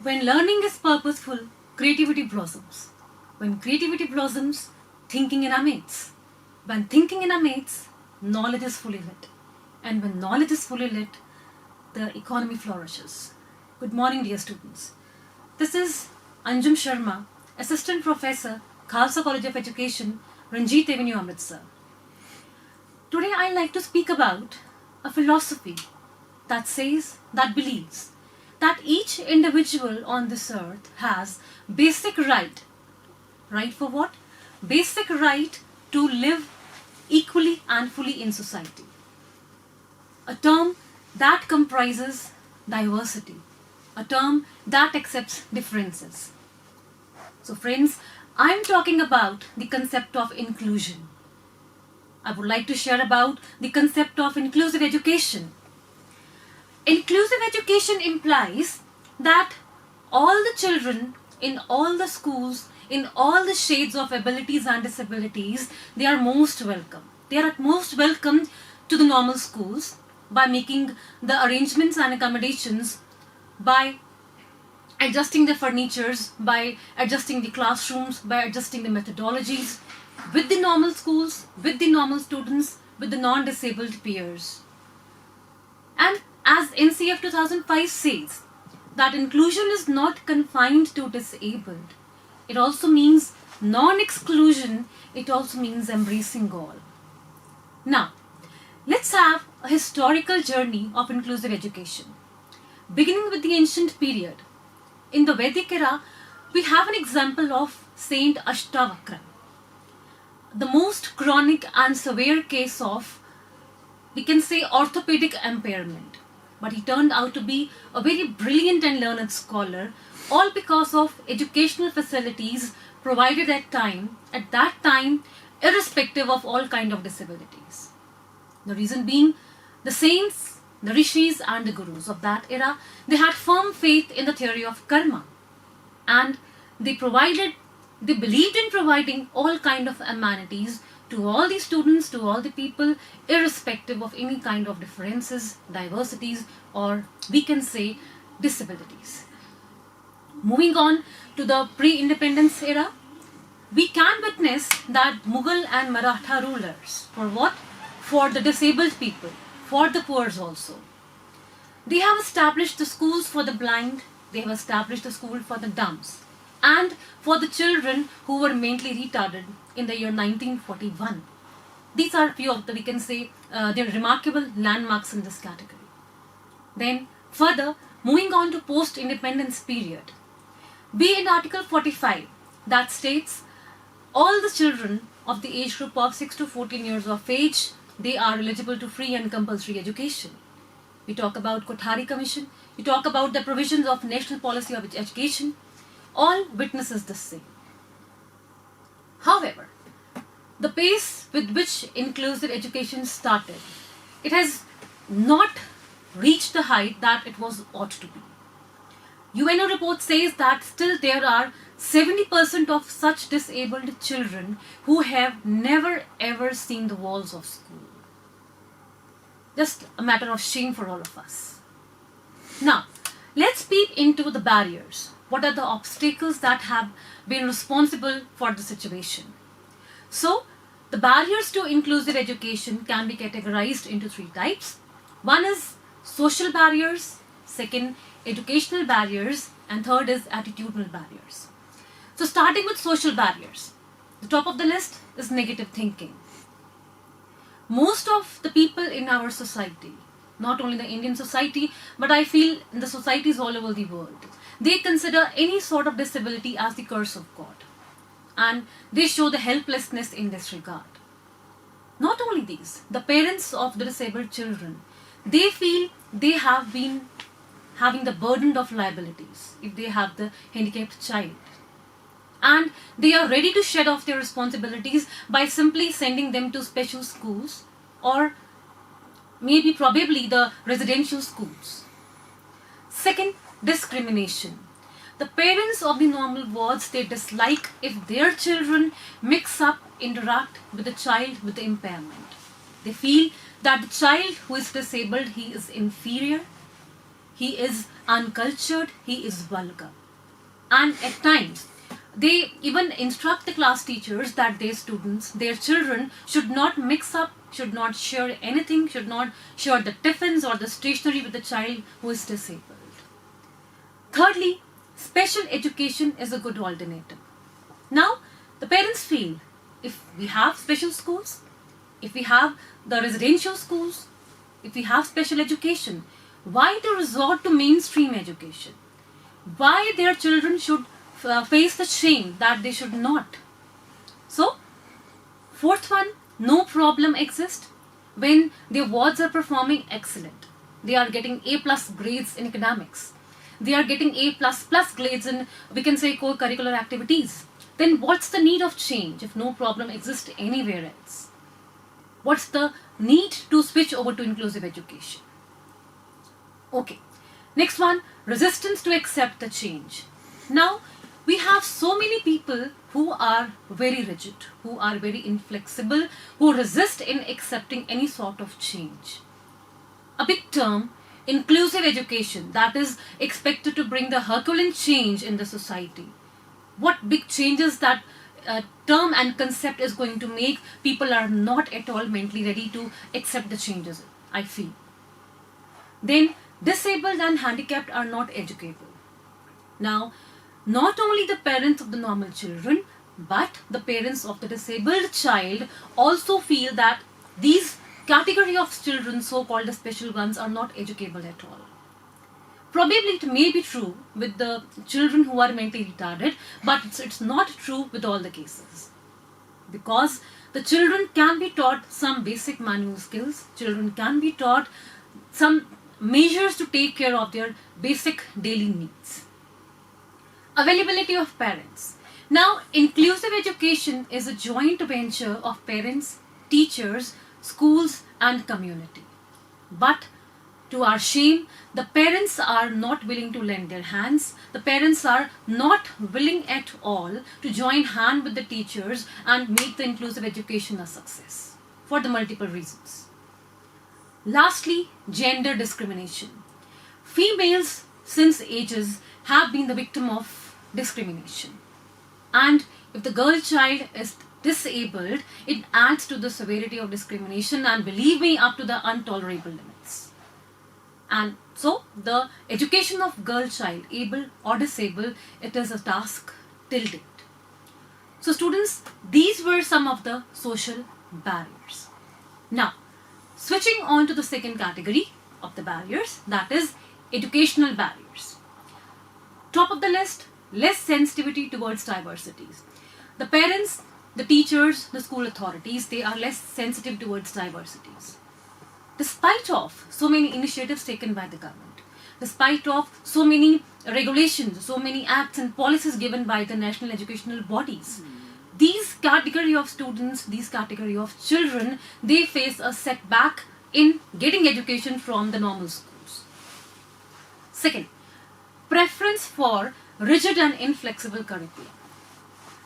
When learning is purposeful, creativity blossoms. When creativity blossoms, thinking animates. When thinking animates, knowledge is fully lit. And when knowledge is fully lit, the economy flourishes. Good morning, dear students. This is Anjum Sharma, Assistant Professor, Khalsa College of Education, Ranjit Avenue, Amritsar. Today I like to speak about a philosophy that says, that believes, that each individual on this earth has basic right. Right for what? Basic right to live equally and fully in society. A term that comprises diversity. A term that accepts differences. So friends, I am talking about the concept of inclusion. I would like to share about the concept of inclusive education. Inclusive education implies that all the children in all the schools, in all the shades of abilities and disabilities, they are most welcome. They are at most welcome to the normal schools by making the arrangements and accommodations, by adjusting the furnitures, by adjusting the classrooms, by adjusting the methodologies with the normal schools, with the normal students, with the non-disabled peers. And as NCF 2005 says, that inclusion is not confined to disabled. It also means non-exclusion. It also means embracing all. Now, let's have a historical journey of inclusive education. Beginning with the ancient period. In the Vedic era, we have an example of Saint Ashtavakra, the most chronic and severe case of, we can say, orthopedic impairment. But he turned out to be a very brilliant and learned scholar, all because of educational facilities provided at that time, irrespective of all kind of disabilities. The reason being, the saints, the rishis and the gurus of that era, they had firm faith in the theory of karma, and they believed in providing all kind of amenities to all the students, to all the people, irrespective of any kind of differences, diversities, or we can say disabilities. Moving on to the pre-independence era, we can witness that Mughal and Maratha rulers, for what? For the disabled people, for the poor also. They have established the schools for the blind, they have established the school for the dumbs, and for the children who were mentally retarded in the year 1941. These are few of the, we can say, they're remarkable landmarks in this category. Then further, moving on to post-independence period, be in Article 45 that states all the children of the age group of 6 to 14 years of age, they are eligible to free and compulsory education. We talk about Kothari Commission, we talk about the provisions of National Policy of Education, all witnesses the same. However, the pace with which inclusive education started, it has not reached the height that it was ought to be. UNO report says that still there are 70% of such disabled children who have never ever seen the walls of school. Just a matter of shame for all of us. Now, let's peep into the barriers. What are the obstacles that have been responsible for the situation? So, the barriers to inclusive education can be categorized into three types. One is social barriers, second, educational barriers, and third is attitudinal barriers. So, starting with social barriers, the top of the list is negative thinking. Most of the people in our society, not only the Indian society, but I feel in the societies all over the world, they consider any sort of disability as the curse of God. And they show the helplessness in this regard. Not only these, the parents of the disabled children, they feel they have been having the burden of liabilities if they have the handicapped child. And they are ready to shed off their responsibilities by simply sending them to special schools or maybe probably the residential schools. Second, discrimination. The parents of the normal wards, they dislike if their children mix up, interact with the child with the impairment. They feel that the child who is disabled, he is inferior, he is uncultured, he is vulgar. And at times, they even instruct the class teachers that their students, their children, should not mix up, should not share anything, should not share the tiffins or the stationery with the child who is disabled. Thirdly, special education is a good alternative. Now, the parents feel if we have special schools, if we have the residential schools, if we have special education, why to resort to mainstream education? Why their children should face the shame that they should not? So, fourth one, no problem exists when their wards are performing excellent. They are getting A plus grades in academics. They are getting A plus plus grades in, we can say, co-curricular activities. Then what's the need of change if no problem exists anywhere else? What's the need to switch over to inclusive education? Okay, next one, resistance to accept the change. Now, we have so many people who are very rigid, who are very inflexible, who resist in accepting any sort of change. A big term, inclusive education, that is expected to bring the Herculean change in the society. What big changes that term and concept is going to make, people are not at all mentally ready to accept the changes, I feel. Then, disabled and handicapped are not educable. Now, not only the parents of the normal children, but the parents of the disabled child also feel that these category of children, so-called the special ones, are not educable at all. Probably it may be true with the children who are mentally retarded, but it's not true with all the cases. Because the children can be taught some basic manual skills, children can be taught some measures to take care of their basic daily needs. Availability of parents. Now, inclusive education is a joint venture of parents, teachers, schools and community. But to our shame, the parents are not willing to lend their hands. The parents are not willing at all to join hand with the teachers and make the inclusive education a success for the multiple reasons. Lastly, gender discrimination. Females since ages have been the victim of discrimination. And if the girl child is disabled, it adds to the severity of discrimination and, believe me, up to the intolerable limits. And so the education of girl child, able or disabled, it is a task till date. So students, these were some of the social barriers. Now, switching on to the second category of the barriers, that is educational barriers. Top of the list, less sensitivity towards diversities. The parents, the teachers, the school authorities, they are less sensitive towards diversities. Despite of so many initiatives taken by the government, despite of so many regulations, so many acts and policies given by the national educational bodies, these category of students, these category of children, they face a setback in getting education from the normal schools. Second, preference for rigid and inflexible curriculum.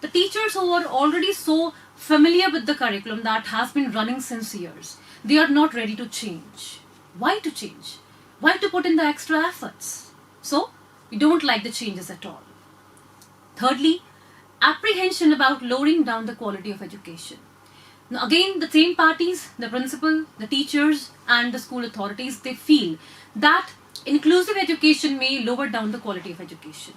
The teachers who are already so familiar with the curriculum that has been running since years, they are not ready to change. Why to change? Why to put in the extra efforts? So, we don't like the changes at all. Thirdly, apprehension about lowering down the quality of education. Now again, the same parties, the principal, the teachers and the school authorities, they feel that inclusive education may lower down the quality of education.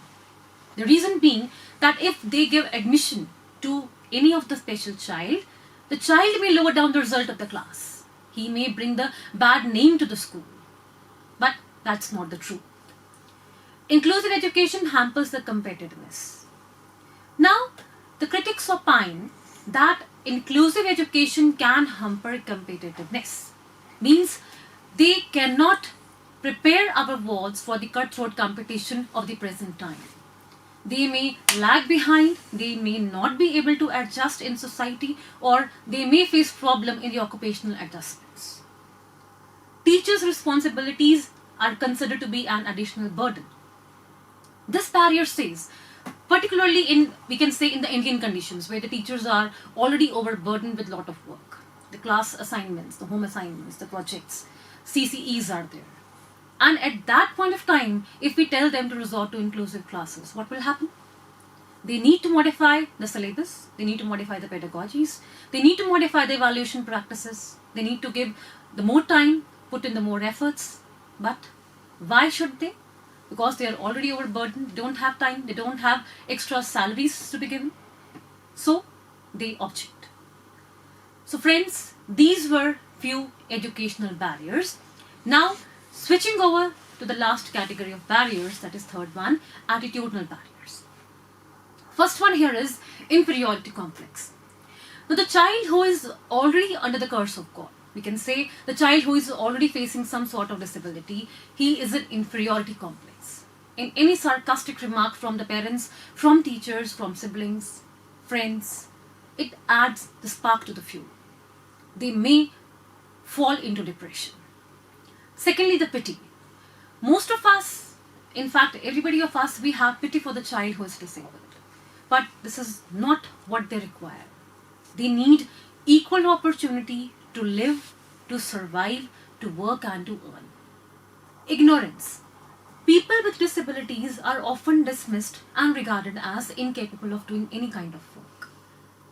The reason being that if they give admission to any of the special child, the child may lower down the result of the class. He may bring the bad name to the school. But that's not the truth. Inclusive education hampers the competitiveness. Now, the critics opine that inclusive education can hamper competitiveness. Means they cannot prepare our wards for the cutthroat competition of the present time. They may lag behind, they may not be able to adjust in society, or they may face problem in the occupational adjustments. Teachers' responsibilities are considered to be an additional burden. This barrier says, particularly in, we can say, in the Indian conditions where the teachers are already overburdened with lot of work. The class assignments, the home assignments, the projects, CCEs are there. And at that point of time, if we tell them to resort to inclusive classes, what will happen? They need to modify the syllabus, they need to modify the pedagogies, they need to modify the evaluation practices, they need to give the more time, put in the more efforts. But why should they? Because they are already overburdened, they don't have time, they don't have extra salaries to be given. So they object. So friends, these were few educational barriers. Now switching over to the last category of barriers, that is third one, attitudinal barriers. First one here is inferiority complex. Now the child who is already under the curse of God, we can say the child who is already facing some sort of disability, he is an inferiority complex. In any sarcastic remark from the parents, from teachers, from siblings, friends, it adds the spark to the fuel. They may fall into depression. Secondly, the pity. Most of us, in fact, everybody of us, we have pity for the child who is disabled. But this is not what they require. They need equal opportunity to live, to survive, to work and to earn. Ignorance. People with disabilities are often dismissed and regarded as incapable of doing any kind of work.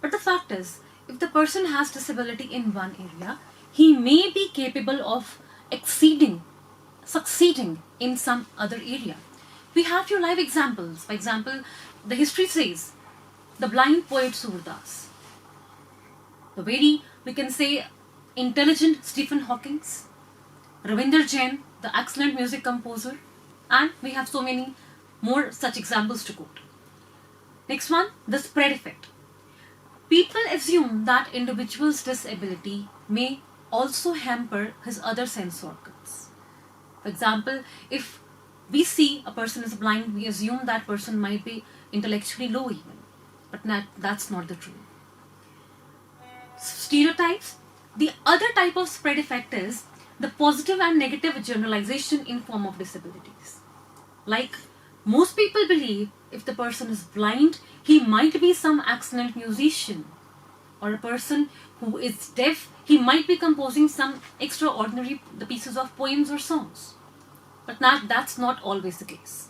But the fact is, if the person has disability in one area, he may be capable of succeeding in some other area. We have few live examples. For example, the history says the blind poet Surdas, the very, we can say, intelligent Stephen Hawking, Ravinder Jain, the excellent music composer, and we have so many more such examples to quote. Next one, the spread effect. People assume that individual's disability may also hamper his other sense organs. For example, if we see a person is blind, we assume that person might be intellectually low even. But that's not the truth. Stereotypes. The other type of spread effect is the positive and negative generalization in form of disabilities. Like, most people believe if the person is blind, he might be some excellent musician. Or a person who is deaf, he might be composing some extraordinary pieces of poems or songs. But that's not always the case.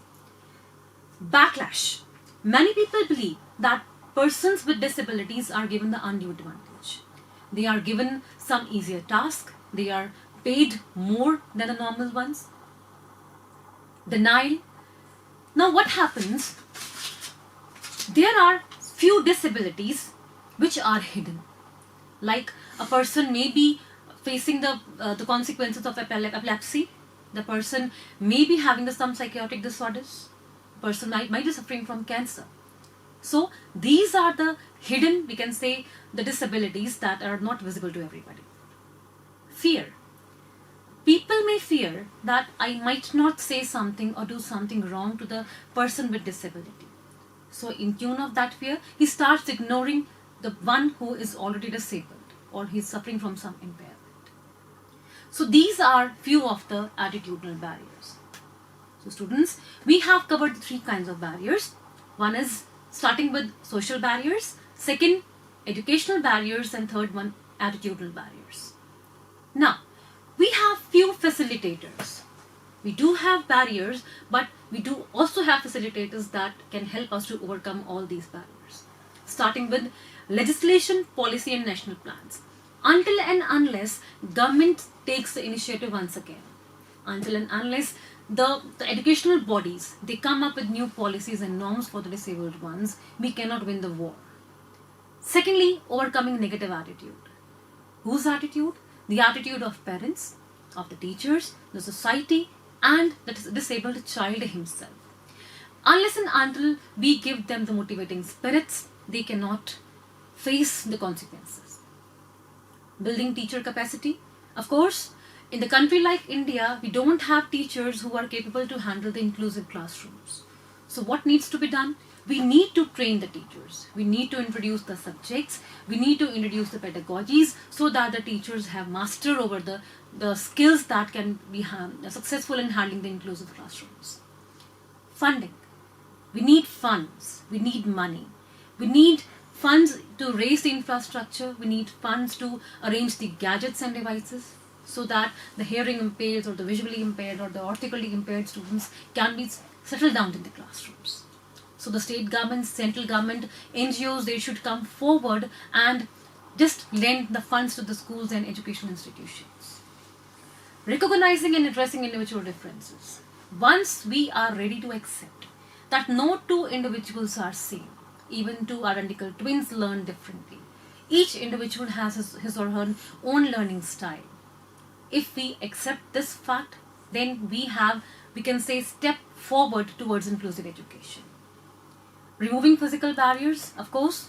Backlash. Many people believe that persons with disabilities are given the undue advantage. They are given some easier task. They are paid more than the normal ones. Denial. Now what happens? There are few disabilities which are hidden. Like a person may be facing the consequences of epilepsy. The person may be having some psychotic disorders. The person might be suffering from cancer. So these are the hidden, we can say, the disabilities that are not visible to everybody. Fear. People may fear that I might not say something or do something wrong to the person with disability. So in tune of that fear, he starts ignoring the one who is already disabled or he is suffering from some impairment. So these are few of the attitudinal barriers. So students, we have covered the three kinds of barriers. One is starting with social barriers, second educational barriers, and third one attitudinal barriers. Now, we have few facilitators. We do have barriers, but we do also have facilitators that can help us to overcome all these barriers. Starting with legislation, policy and national plans. Until and unless government takes the initiative once again, until and unless the educational bodies, they come up with new policies and norms for the disabled ones, we cannot win the war. Secondly, overcoming negative attitude. Whose attitude? The attitude of parents, of the teachers, the society, and the disabled child himself. Unless and until we give them the motivating spirits, they cannot face the consequences. Building teacher capacity. Of course, in the country like India, we don't have teachers who are capable to handle the inclusive classrooms. So what needs to be done? We need to train the teachers. We need to introduce the subjects. We need to introduce the pedagogies so that the teachers have master over the skills that can be successful in handling the inclusive classrooms. Funding. We need funds. We need money. We need funds to raise the infrastructure. We need funds to arrange the gadgets and devices. so that the hearing impaired or the visually impaired or the orthically impaired students can be settled down in the classrooms. So the state government, central government, NGOs, they should come forward and just lend the funds to the schools and educational institutions. Recognizing and addressing individual differences. Once we are ready to accept that no two individuals are same, even two identical twins learn differently. Each individual has his or her own learning style. If we accept this fact, then we can say, step forward towards inclusive education. Removing physical barriers, of course,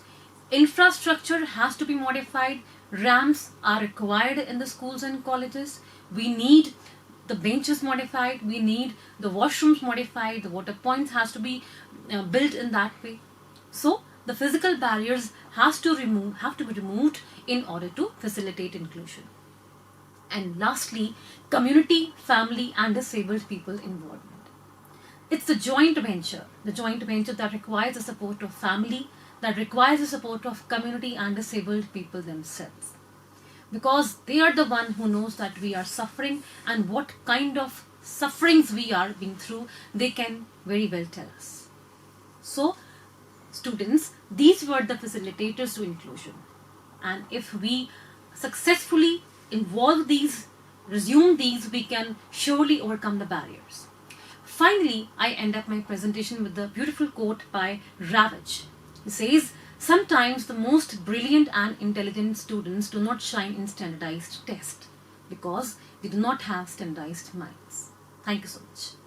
infrastructure has to be modified. Ramps are required in the schools and colleges. We need the benches modified. We need the washrooms modified. The water points has to be built in that way. So the physical barriers have to be removed in order to facilitate inclusion. And lastly, community, family, and disabled people involvement. It's the joint venture that requires the support of family, that requires the support of community and disabled people themselves. Because they are the one who knows that we are suffering and what kind of sufferings we are being through, they can very well tell us. So, students, these were the facilitators to inclusion. And if we successfully involve these, resume these, we can surely overcome the barriers. Finally, I end up my presentation with the beautiful quote by Ravage. He says, "Sometimes the most brilliant and intelligent students do not shine in standardized tests because they do not have standardized minds." Thank you so much.